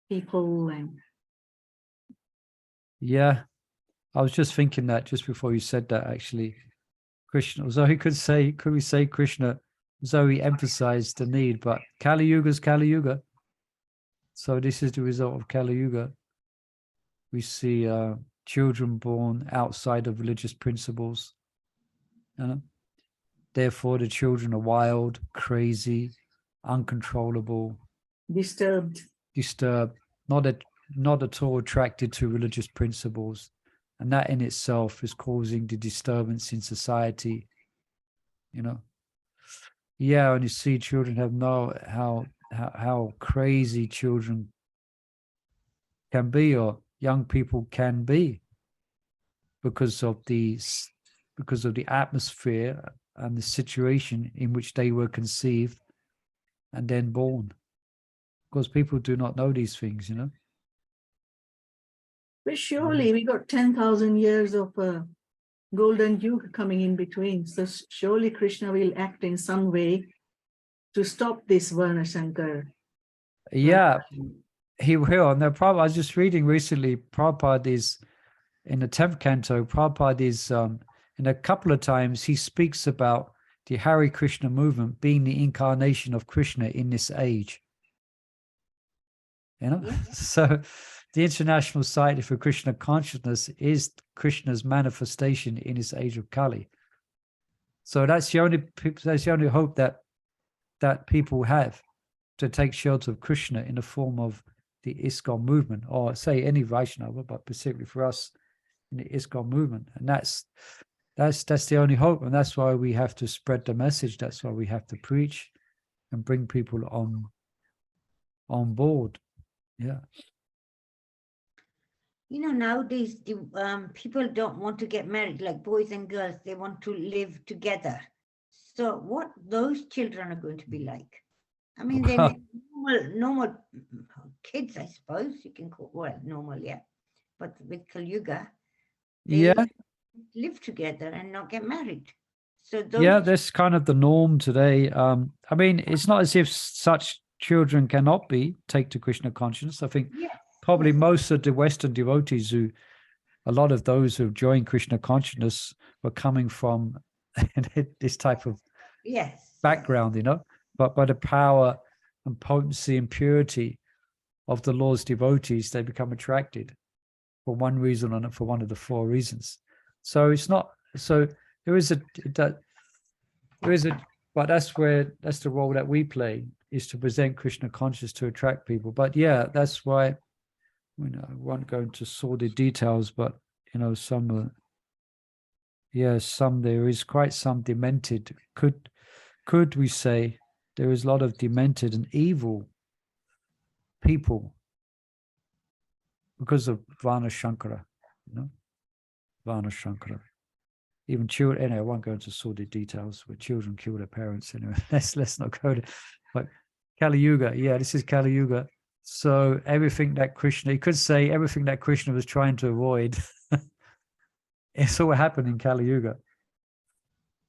people. And Yeah. I was just thinking that just before you said that, actually. Krishna, although could we say Krishna, though he emphasized the need, but Kali Yuga is Kali Yuga. So this is the result of Kali Yuga. We see children born outside of religious principles. You know? Therefore, the children are wild, crazy, uncontrollable, disturbed, not at all attracted to religious principles. And that in itself is causing the disturbance in society, you know. Yeah, and you see children have how crazy children can be, or young people can be, because of the atmosphere and the situation in which they were conceived and then born. Because people do not know these things, you know. but surely we got 10,000 years of golden yuga coming in between. So surely Krishna will act in some way to stop this Varna Shankar. Yeah, he will. No, Prabhupada, I was just reading recently, Prabhupada is, in the 10th canto, Prabhupada is, in a couple of times, he speaks about the Hare Krishna movement being the incarnation of Krishna in this age. You know, so the International Society for Krishna Consciousness is Krishna's manifestation in his age of Kali. So that's the only hope that people have, to take shelter of Krishna in the form of the ISKCON movement, or say any Vaishnava, but specifically for us in the ISKCON movement. And that's the only hope. And that's why we have to spread the message. That's why we have to preach and bring people on board. Yeah. You know, nowadays people don't want to get married, like boys and girls. They want to live together. So what those children are going to be like? I mean, they're normal kids, I suppose you can call, well, normal, yeah. But with Kali Yuga, they live together and not get married. So those That's kind of the norm today. I mean, it's not as if such children cannot take to Krishna consciousness. I think probably most of the Western devotees a lot of those who have joined Krishna consciousness were coming from this type of background, you know. But by the power and potency and purity of the Lord's devotees, they become attracted for one reason or for one of the four reasons. So it's not, so there is a, but that's the role that we play, is to present Krishna consciousness to attract people. But yeah, that's why, you know, I won't go into sordid details, but you know, there is quite some demented, could we say, there is a lot of demented and evil people because of Varna Shankara, you know, Varna Shankara. Even children, anyway, I won't go into sordid details where children kill their parents. Anyway, let's not go to, but Kali Yuga, this is Kali Yuga. So everything that Krishna, you could say everything that Krishna was trying to avoid, it's all happened in Kali Yuga.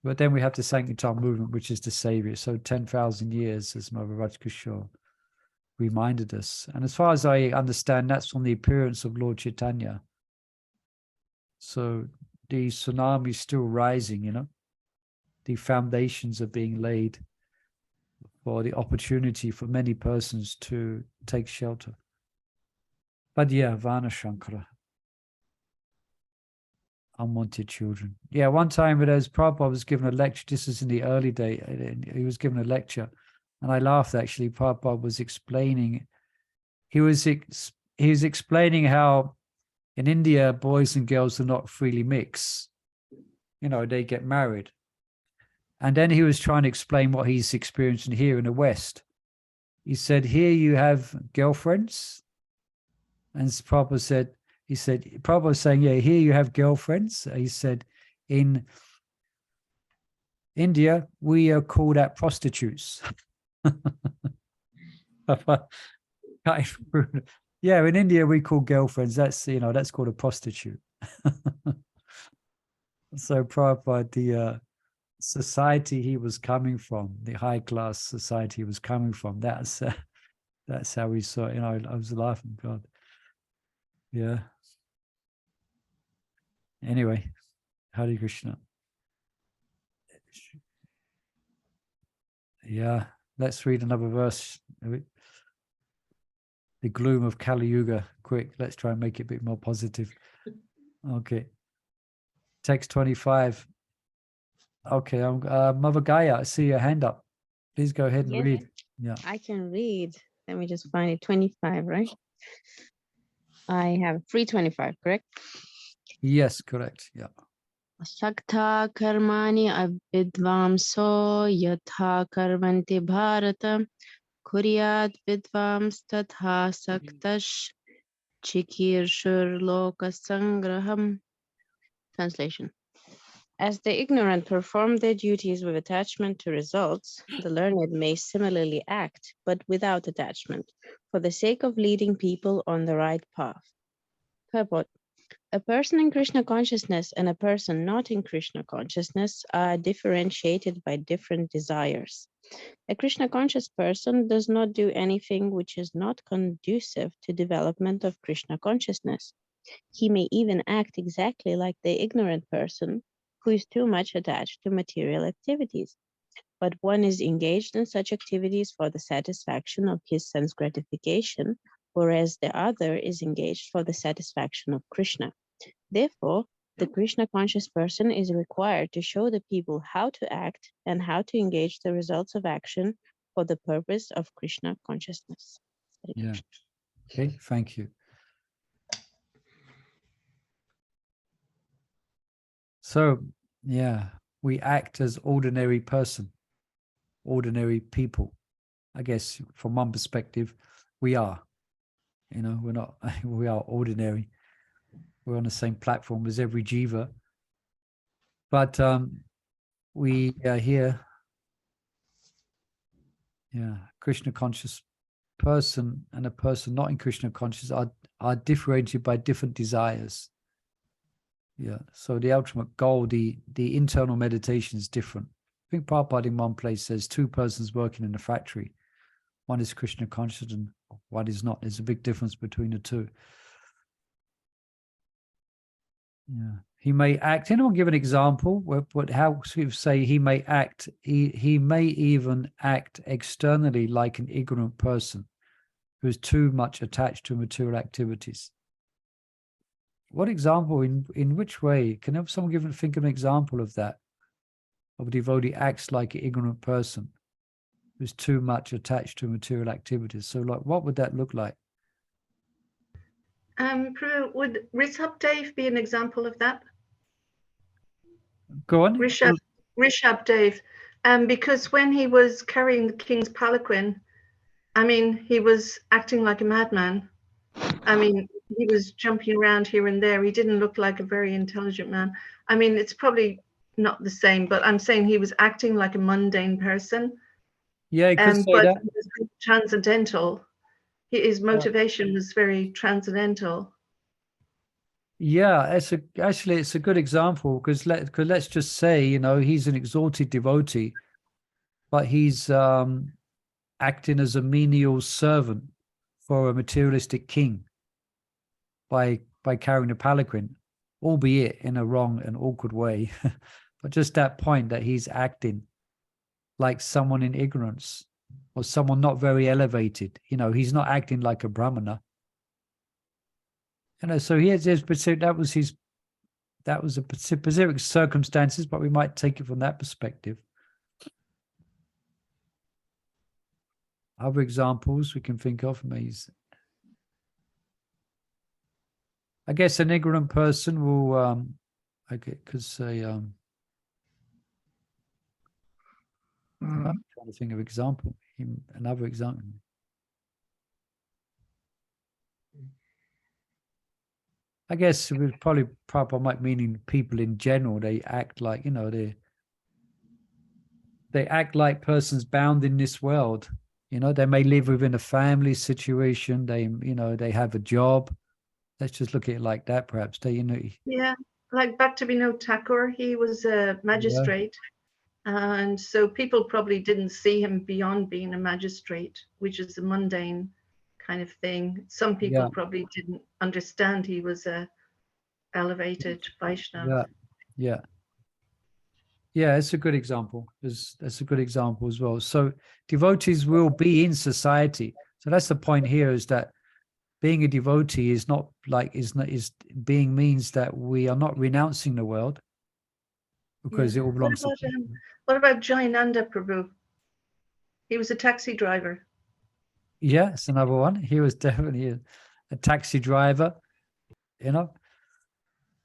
But then we have the Sankirtan movement, which is the savior. So 10,000 years, as Maharaj Kishore reminded us. And as far as I understand, that's on the appearance of Lord Caitanya. So the tsunami is still rising, you know. The foundations are being laid for the opportunity for many persons to take shelter. But yeah, Varna Shankara. Unwanted children. Yeah, one time as Prabhupada was given a lecture, this is in the early day, he was given a lecture, and I laughed actually. Prabhupada was explaining, he was explaining how in India, boys and girls do not freely mix. You know, they get married. And then he was trying to explain what he's experiencing here in the West. He said, here you have girlfriends. And Prabhupada said, Prabhupada was saying, yeah, here you have girlfriends. He said, in India, we are called out prostitutes. Yeah, in India, we call girlfriends. That's, you know, that's called a prostitute. So Prabhupada, the society he was coming from, the high class society he was coming from, that's how we saw it. You know, I was laughing, God. Yeah. Anyway, Hare Krishna. Yeah, let's read another verse. The gloom of Kali Yuga. Quick, let's try and make it a bit more positive. Okay. Text 25. Okay, Mother Gaia, I see your hand up. Please go ahead and read. Yeah, I can read. Let me just find it. 25, right? I have 325, correct? Yes, correct. Yeah. Sakta karmani abidvamso yatha karmanti bharata kuryat vidvams tatha saktash chikirshur loka sangraham. Translation. As the ignorant perform their duties with attachment to results, the learned may similarly act, but without attachment, for the sake of leading people on the right path. Purport. A person in Krishna consciousness and a person not in Krishna consciousness are differentiated by different desires. A Krishna conscious person does not do anything which is not conducive to development of Krishna consciousness. He may even act exactly like the ignorant person who is too much attached to material activities. But one is engaged in such activities for the satisfaction of his sense gratification, whereas the other is engaged for the satisfaction of Krishna. Therefore, the Krishna conscious person is required to show the people how to act and how to engage the results of action for the purpose of Krishna consciousness. Yeah. Okay, thank you. So, yeah, we act as ordinary people. I guess from one perspective, we are. We're not, we are ordinary. We're on the same platform as every jiva. But we are here, Krishna conscious person and a person not in Krishna conscious are differentiated by different desires. Yeah, so the ultimate goal, the internal meditation is different. I think Prabhupada in one place says 2 persons working in a factory. One is Krishna conscious and one is not. There's a big difference between the two. Yeah, he may act. Anyone give an example? What? How should we say he may act? He may even act externally like an ignorant person who is too much attached to material activities. What example? In which way? Can someone think of an example of that? Of a devotee acts like an ignorant person who's too much attached to material activities. So, like, what would that look like? Prabhu, would Rishabh be an example of that? Go on. Rishabh, because when he was carrying the king's palanquin, I mean, he was acting like a madman. I mean, he was jumping around here and there. He didn't look like a very intelligent man. I mean, it's probably not the same, but I'm saying he was acting like a mundane person. Yeah, you could say but that. he was transcendental. His motivation was very transcendental. Yeah, actually it's a good example because let's just say, he's an exalted devotee, but he's acting as a menial servant for a materialistic king by carrying a palanquin, albeit in a wrong and awkward way. But just that point that he's acting like someone in ignorance or someone not very elevated, he's not acting like a brahmana. So that was a specific circumstances, but we might take it from that perspective. Other examples we can think of, I guess an ignorant person will, could say, I'm trying to think of example. Another example. I guess it was probably might meaning people in general. They act like, they act like persons bound in this world. They may live within a family situation. They have a job. Let's just look at it like that, perhaps. Yeah, like Bhaktivinoda Thakur, he was a magistrate. Yeah. And so people probably didn't see him beyond being a magistrate, which is a mundane kind of thing. Some people probably didn't understand he was a elevated Vaishnava. Yeah, it's a good example. That's a good example as well. So devotees will be in society. So that's the point here, is that being a devotee is not like being means that we are not renouncing the world, because it all belongs to him. What about Jayananda Prabhu? He was a taxi driver. Yeah, it's another one. He was definitely a taxi driver. It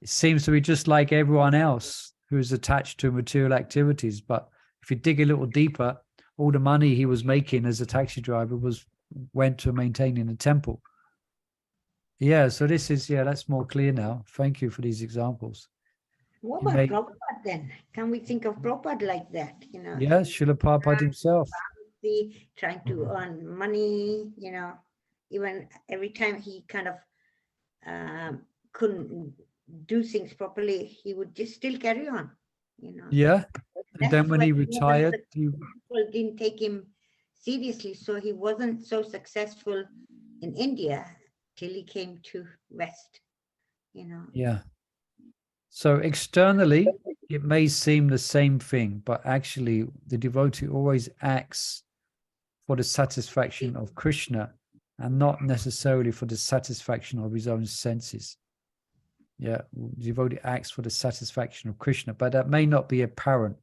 seems to be just like everyone else who's attached to material activities. But if you dig a little deeper, all the money he was making as a taxi driver went to maintaining a temple. Yeah, so that's more clear now. Thank you for these examples. What about Prabhupada then? Can we think of Prabhupada like that? Yeah, Srila Prabhupada himself. Trying to earn money, even every time he kind of couldn't do things properly, he would just still carry on, Yeah, and then when he retired, people didn't take him seriously, so he wasn't so successful in India till he came to West, Yeah. So externally, it may seem the same thing, but actually the devotee always acts for the satisfaction of Krishna and not necessarily for the satisfaction of his own senses. Yeah, devotee acts for the satisfaction of Krishna, but that may not be apparent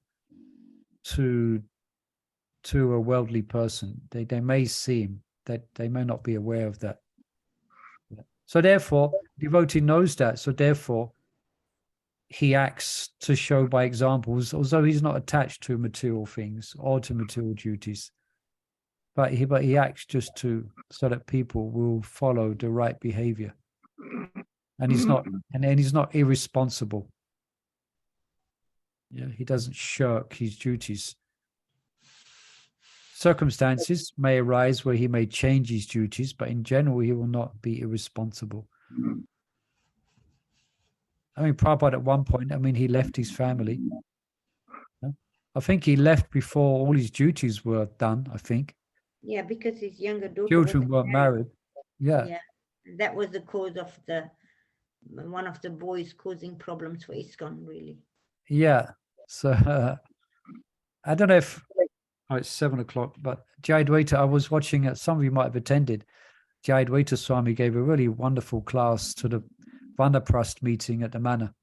to a worldly person. They may seem that they may not be aware of that. Yeah. So therefore, devotee knows that. So therefore, he acts to show by examples, although he's not attached to material things or to material duties. But he acts just so that people will follow the right behavior. And he's not irresponsible. Yeah, he doesn't shirk his duties. Circumstances may arise where he may change his duties, but in general, he will not be irresponsible. I mean, Prabhupada at one point, he left his family. I think he left before all his duties were done, I think. Yeah, because his younger daughter Children weren't married. Yeah. Yeah, that was the cause of one of the boys causing problems for ISKCON, really. Yeah. So I don't know if it's 7 o'clock, but Jayadvaita, I was watching some of you might have attended. Jayadvaita Swami gave a really wonderful class to the Vanaprasth meeting at the manor.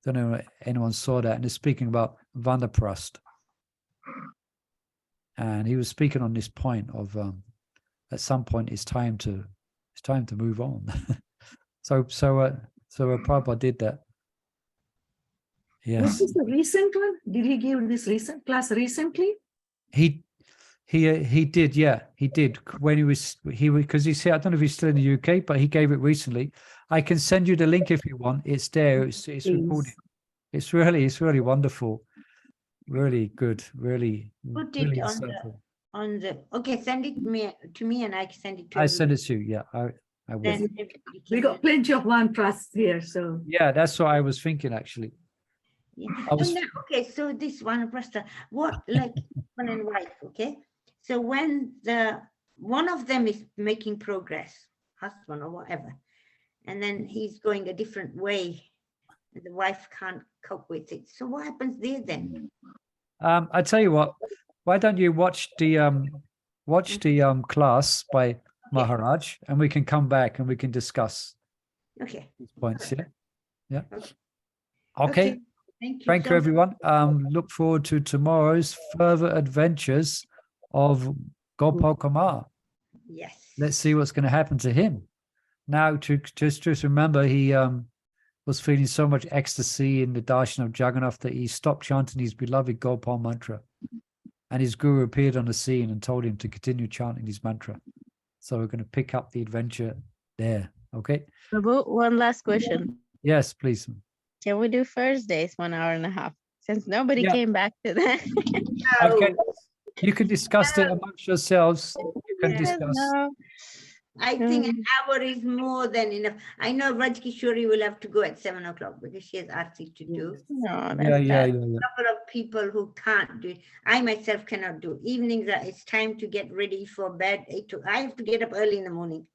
Don't know if anyone saw that, and he's speaking about Vanaprasth. And he was speaking on this point of at some point it's time to move on. so Prabhupada did that. Yes. Was this the recent one? Did he give this recent class recently? He did, yeah, he did. When he was because he said, I don't know if he's still in the UK, but he gave it recently. I can send you the link if you want. It's there. It's recorded. It's really wonderful. Really good. Really. Put really it on the. Okay, send it to me, and I can send it to. I send it to you. Yeah, I will. Then We got plenty of Vanaprasth here, so. Yeah, that's what I was thinking actually. Yeah. was- Okay, so this Vanaprastha, what like husband and wife, okay? So when one of them is making progress, husband or whatever, and then he's going a different way, and the wife can't cope with it. So what happens there then? I tell you what, why don't you watch the class by Maharaj, and we can come back and we can discuss Okay. these points. Yeah. Okay. Okay. Thank you, Thank you, everyone. Look forward to tomorrow's further adventures of Gopal Kumar. Yes. Let's see what's going to happen to him. Now, just remember, he was feeling so much ecstasy in the darshan of Jagannath that he stopped chanting his beloved Gopal mantra. And his guru appeared on the scene and told him to continue chanting his mantra. So we're going to pick up the adventure there. Okay? Prabhu, one last question. Yes, please. Can we do Thursdays 1 hour and a half? Since nobody Yeah. came back to that. Okay. You can discuss it amongst yourselves. You can discuss. No. I think an hour is more than enough. I know Raj Kishori will have to go at 7 o'clock because she has RC to do. No, that's Yeah. Couple of people who can't do it. I myself cannot do. Evenings it's time to get ready for bed. I have to get up early in the morning,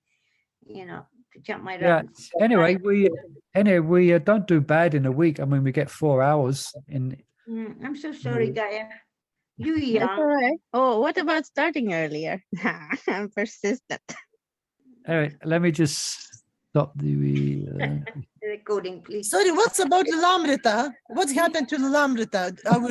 to jump my Yeah. rounds. Anyway, we don't do bad in a week. We get 4 hours in. I'm so sorry, Gaia. You That's young. all right. Oh, what about starting earlier? I'm persistent. Anyway, let me just stop the Recording, please. Sorry, what's about Lilamrita? What happened to Lilamrita?